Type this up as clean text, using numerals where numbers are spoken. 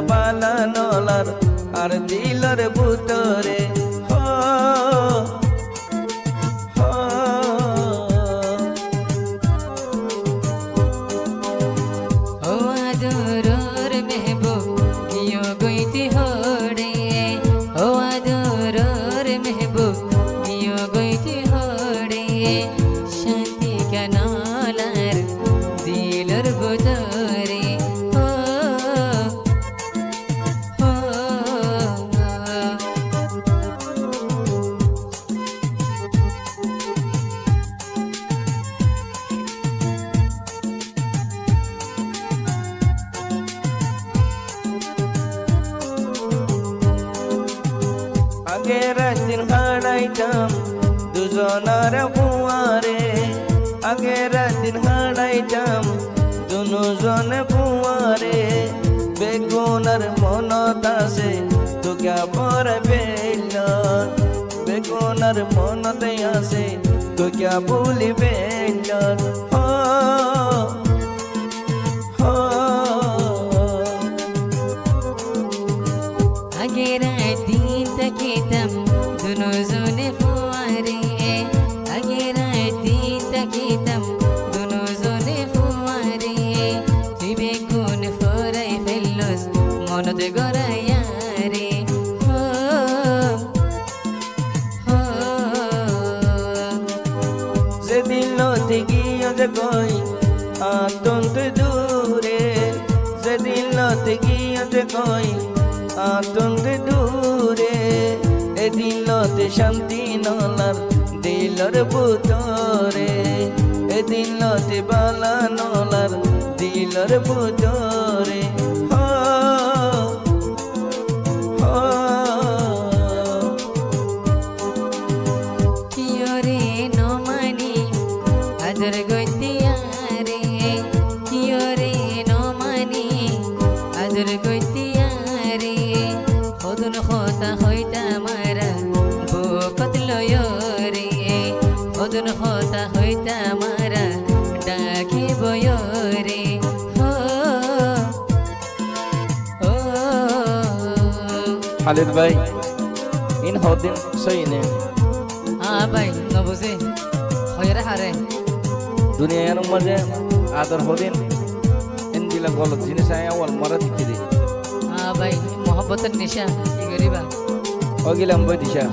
বালানোলার আর দিলর বুতরে হো হো ও আদরর মেহবুব কিয় গইতি হড়ে ও আদরর মেহবুব কিয় গইতি হড়ে শান্তি কানালার দিলর বুতরে হো হো আগের দিন হারাইতাম দুজনার ফুয়ারে আগের দিন হারাইতাম দুজন ফুয়ারে বেগুনার মনত আছে তোকে পর বেল বেগুনার মনতে আছে তোকে বলি বেল হো হো আগের দিন তাকিতাম দুজনে ফুয়ারে আগের দিন তাকিতাম দুজনে ফুয়ারে তুই বেগুন ফরাই ফেললস মনতে গড়াইয়া রে হো হো যেদিন লতে গিয়ে যে কই আতন্ত দূরে যেদিন লতে গিয়ে যে কই আতন্ত দূরে এদিন লতে শান্তি নলার দিলর বুতরে এদিন লতে বালা নলার দিলর বুতরে হো হো কিয়রে নমানি আদর গইতিয়ারে কিয়রে নমানি আদর গইতিয়ারে হদন হতা হইতা মারা বুকত লয়রে হদন হতা হইতা মারা ডাকি বয়রে হো ও খালিদ ভাই ইন হদিন সইনে ভাই নবুঝে হয়রে হারে দুনিয়ার মাঝে আদর হদিন ইন দিলা গলত জিনিস আয় আওয়াল মারা দিকে দি ভাই মোহব্বতের নিশা কি করিবা ওগিলাম বই দিশা